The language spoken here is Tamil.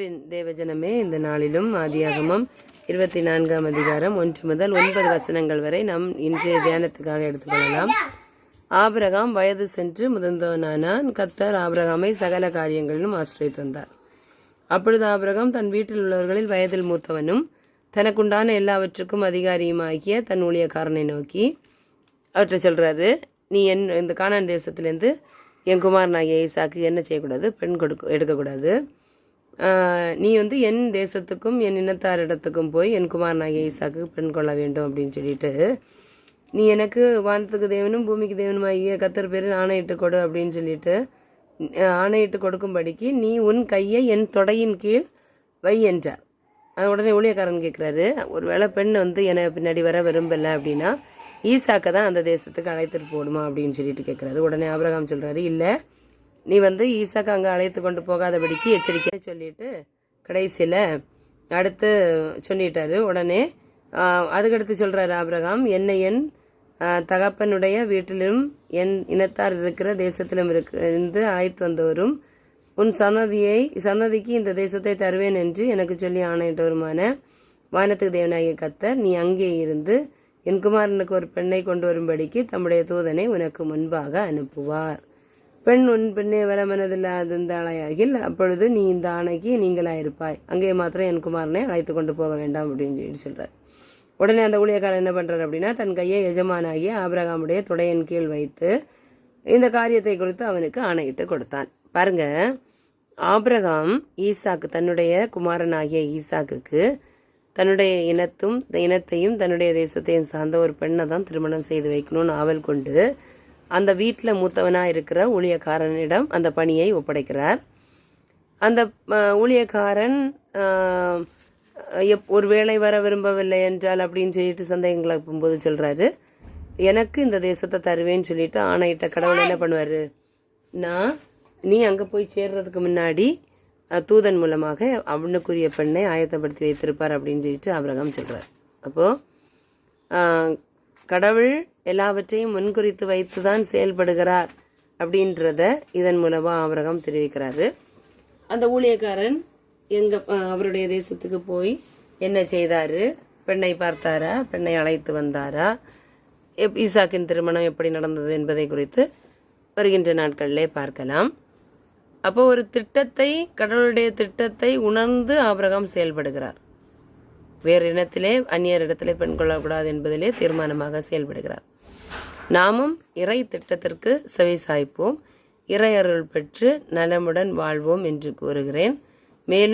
அன்பின் தேவஜனமே, இந்த நாளிலும் ஆதியாகமம் 24ஆம் அதிகாரம் 1 முதல் 9 வசனங்கள் வரை நாம் இன்றைய தியானத்துக்காக எடுத்துக்கொள்ளலாம். ஆபிரகாம் வயது சென்று முதிர்ந்தவனானான். கர்த்தர் ஆபிரகாமை சகல காரியங்களிலும் ஆசிரியத்து வந்தார். அப்பொழுது ஆபிரகாம் தன் வீட்டில் உள்ளவர்களில் வயதில் மூத்தவனும் தனக்குண்டான எல்லாவற்றுக்கும் அதிகாரியுமாகிய தன் ஊழியக்காரனை நோக்கி அவற்றை சொல்றாரு, நீ இந்த கானான் தேசத்திலேருந்து என் குமாரனாகிய ஈசாக்கு என்ன செய்யக்கூடாது, பெண் எடுக்கக்கூடாது. நீ என் தேசத்துக்கும் என் இனத்தாரிடத்துக்கும் போய் என் குமாரனாகிய ஈசாக்கு பெண் கொள்ள வேண்டும் அப்படின்னு சொல்லிட்டு, நீ எனக்கு வானத்துக்கு தேவனும் பூமிக்கு தேவனுமாகிய கர்த்தர் பேரில் ஆணையிட்டு கொடு அப்படின்னு சொல்லிட்டு ஆணையிட்டு கொடுக்கும்படிக்கு நீ உன் கையை என் தொடையின் கீழ் வை என்றார். உடனே ஊழியக்காரன் கேட்குறாரு, ஒருவேளை பெண் என்னை பின்னாடி வர விரும்பலை அப்படின்னா ஈசாக்கை தான் அந்த தேசத்துக்கு அழைத்துட்டு போடுமா அப்படின்னு சொல்லிட்டு கேட்குறாரு. உடனே ஆபிரகாம் சொல்கிறாரு, இல்லை, நீ ஈசாக்கை அங்கே அழைத்து கொண்டு போகாதபடிக்கு எச்சரிக்கை சொல்லிட்டு கடைசியில் அடுத்து சொல்லிட்டாரு. உடனே அதுக்கடுத்து சொல்கிறாரு ஆபிரகாம், என்னை என் தகப்பனுடைய வீட்டிலும் என் இனத்தார் இருக்கிற தேசத்திலும் இருந்து அழைத்து வந்தவரும் உன் சன்னதிக்கு இந்த தேசத்தை தருவேன் என்று எனக்கு சொல்லி ஆணையிட்டவருமான வானத்துக்கு தேவனாகிய கர்த்தர், நீ அங்கே இருந்து என் குமாரனுக்கு ஒரு பெண்ணை கொண்டு வரும்படிக்கு தம்முடைய தூதனை உனக்கு முன்பாக அனுப்புவார். பெண் உன் பெண்ணை வர மனதில்லாத ஆணையாகில் அப்பொழுது நீ இந்த ஆணைக்கு நீங்களாயிருப்பாய். அங்கே மாத்திரம் என் குமாரனை அழைத்து கொண்டு போக வேண்டாம் அப்படின்னு சொல்லி சொல்றார். உடனே அந்த ஊழியக்காரன் என்ன பண்றாரு அப்படின்னா, தன் கையை எஜமானாகிய ஆபிரகாமுடைய தொடையின் கீழ் வைத்து இந்த காரியத்தை குறித்து அவனுக்கு ஆணையிட்டு கொடுத்தான். பாருங்க, ஆபிரகாம் ஈசாக்கு தன்னுடைய குமாரனாகிய ஈசாக்குக்கு தன்னுடைய இனத்தையும் தன்னுடைய தேசத்தையும் சார்ந்த ஒரு பெண்ணை தான் திருமணம் செய்து வைக்கணும்னு ஆவல் கொண்டு அந்த வீட்டில் மூத்தவனா இருக்கிற ஊழியக்காரனிடம் அந்த பணியை ஒப்படைக்கிறார். அந்த ஊழியக்காரன் ஒரு வேளை வர விரும்பவில்லை என்றால் அப்படின்னு சொல்லிட்டு சந்தேகங்களை போகும்போது சொல்றாரு, எனக்கு இந்த தேசத்தை தருவேன்னு சொல்லிட்டு ஆணையிட்ட கடவுள் என்ன பண்ணுவாரு, நீ அங்கே போய் சேர்றதுக்கு முன்னாடி தூதன் மூலமாக அவனுக்குரிய பெண்ணை ஆயத்தப்படுத்தி வைத்திருப்பார் அப்படின்னு சொல்லிட்டு ஆபிரகாம் சொல்றார். அப்போ கடவுள் எல்லாவற்றையும் முன்குறித்து வைத்துதான் செயல்படுகிறார் அப்படின்றத இதன் மூலமா ஆபிரகாம் தெரிவிக்கிறாரு. அந்த ஊழியக்காரன் அவருடைய தேசத்துக்கு போய் என்ன செய்தாரு, பெண்ணை பார்த்தாரா, பெண்ணை அழைத்து வந்தாரா, ஈசாக்கின் திருமணம் எப்படி நடந்தது என்பதை குறித்து வருகின்ற நாட்களிலே பார்க்கலாம். அப்போ ஒரு கடவுளுடைய திட்டத்தை உணர்ந்து ஆபிரகாம் செயல்படுகிறார். வேறு இனத்திலே அந்நியர் இடத்திலே பெண் கொள்ளக்கூடாது என்பதிலே தீர்மானமாக செயல்படுகிறார். நாமும் இறை திட்டத்திற்கு செவி சாய்ப்போம், இறை அருள் பெற்று நலமுடன் வாழ்வோம் என்று கூறுகிறேன். மேலும்